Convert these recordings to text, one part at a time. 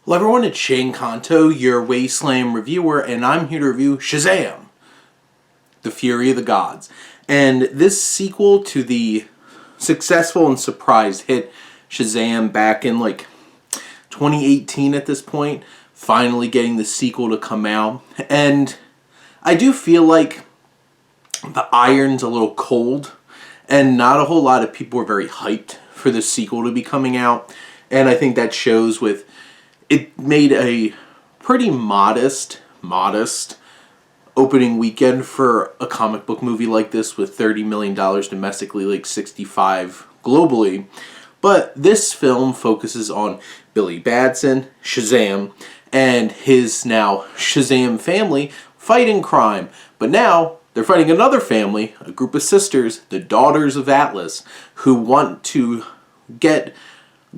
Hello everyone, it's Shane Kanto, your Wasteland reviewer, and I'm here to review Shazam! The Fury of the Gods. And this sequel to the successful and surprise hit Shazam back in 2018 at this point, finally getting the sequel to come out. And I do feel like the iron's a little cold, and not a whole lot of people are very hyped for the sequel to be coming out. And I think that shows with it made a pretty modest opening weekend for a comic book movie like this with $30 million domestically, like 65 globally. But this film focuses on Billy Batson, Shazam, and his now Shazam family fighting crime. But now they're fighting another family, a group of sisters, the Daughters of Atlas, who want to get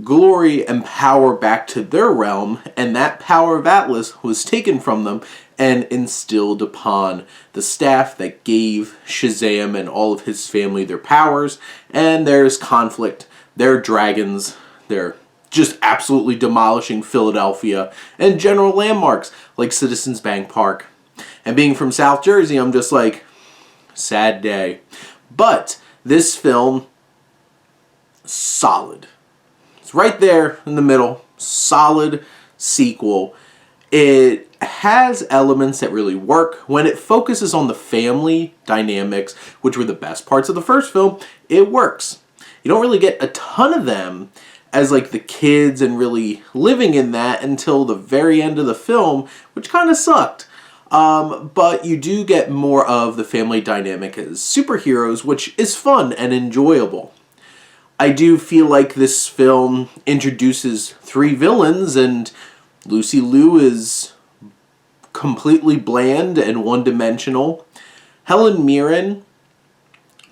glory and power back to their realm, and that power of Atlas was taken from them and instilled upon the staff that gave Shazam and all of his family their powers. And there's conflict, they're dragons, they're just absolutely demolishing Philadelphia and general landmarks like Citizens Bank Park. And being from South Jersey, I'm just like, sad day. But this film, solid. It's right there in the middle. Solid sequel. It has elements that really work. When it focuses on the family dynamics, which were the best parts of the first film, it works. You don't really get a ton of them as like the kids and really living in that until the very end of the film, which kind of sucked. But you do get more of the family dynamic as superheroes, which is fun and enjoyable. I do feel like this film introduces three villains, and Lucy Liu is completely bland and one-dimensional. Helen Mirren,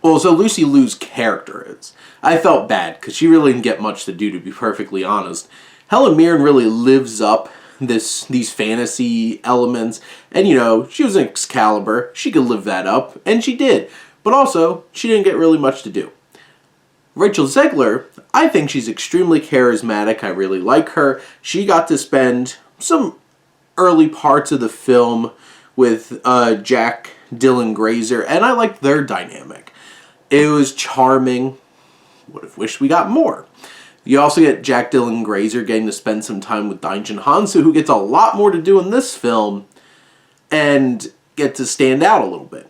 well, so Lucy Liu's character is. I felt bad, because she really didn't get much to do, to be perfectly honest. Helen Mirren really lives up these fantasy elements, and she was in Excalibur. She could live that up, and she did. But also, she didn't get really much to do. Rachel Zegler, I think she's extremely charismatic. I really like her. She got to spend some early parts of the film with Jack Dylan Grazer, and I liked their dynamic. It was charming. Would have wished we got more. You also get Jack Dylan Grazer getting to spend some time with Daijin Hansu, who gets a lot more to do in this film and get to stand out a little bit.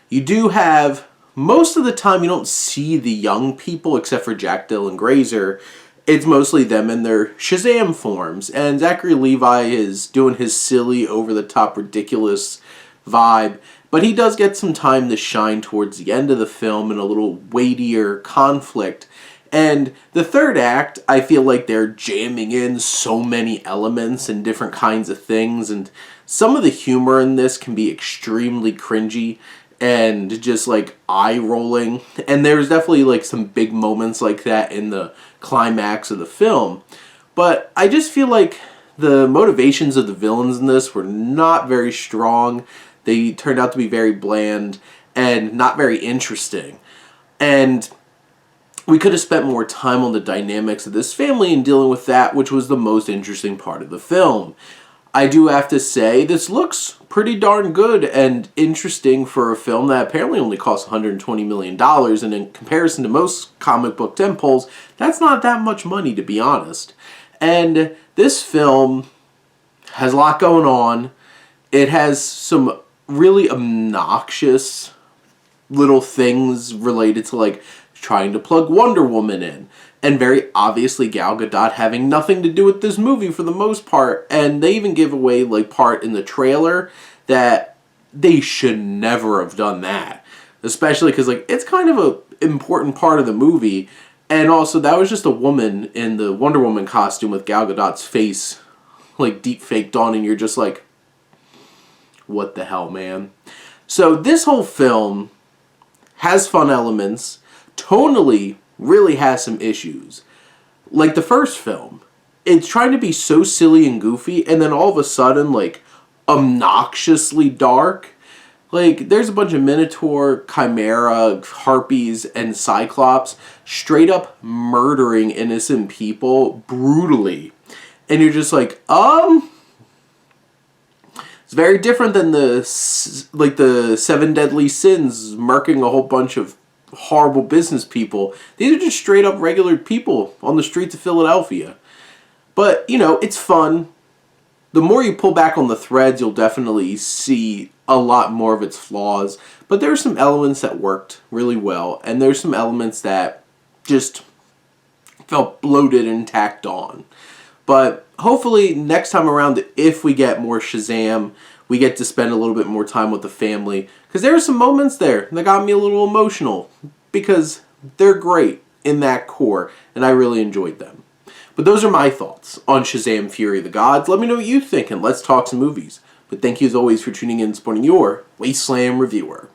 You do have, most of the time you don't see the young people except for Jack Dylan Grazer. It's mostly them in their Shazam forms. And Zachary Levi is doing his silly, over-the-top, ridiculous vibe. But he does get some time to shine towards the end of the film in a little weightier conflict. And the third act, I feel like they're jamming in so many elements and different kinds of things. And some of the humor in this can be extremely cringy and just like eye-rolling. And there's definitely like some big moments like that in the climax of the film. But I just feel like the motivations of the villains in this were not very strong. They turned out to be very bland and not very interesting. And we could have spent more time on the dynamics of this family and dealing with that, which was the most interesting part of the film. I do have to say, this looks pretty darn good and interesting for a film that apparently only cost $120 million, and in comparison to most comic book tentpoles, that's not that much money, to be honest. And this film has a lot going on. It has some really obnoxious little things related to like trying to plug Wonder Woman in, and very obviously Gal Gadot having nothing to do with this movie for the most part. And they even give away like part in the trailer that they should never have done that, especially because like it's kind of a important part of the movie. And also that was just a woman in the Wonder Woman costume with Gal Gadot's face like deep faked on, and you're just like, what the hell, man? So this whole film has fun elements. Tonally, really has some issues. Like the first film, it's trying to be so silly and goofy, and then all of a sudden, like, obnoxiously dark. Like, there's a bunch of Minotaur, Chimera, Harpies, and Cyclops straight up murdering innocent people brutally. And you're just like, it's very different than the 7 deadly sins, murking a whole bunch of horrible business people. These are just straight up regular people on the streets of Philadelphia. But, it's fun. The more you pull back on the threads, you'll definitely see a lot more of its flaws. But there are some elements that worked really well, and there's some elements that just felt bloated and tacked on. But hopefully next time around, if we get more Shazam, we get to spend a little bit more time with the family. Because there are some moments there that got me a little emotional. Because they're great in that core, and I really enjoyed them. But those are my thoughts on Shazam! Fury of the Gods. Let me know what you think, and let's talk some movies. But thank you as always for tuning in and supporting your Wasteland reviewer.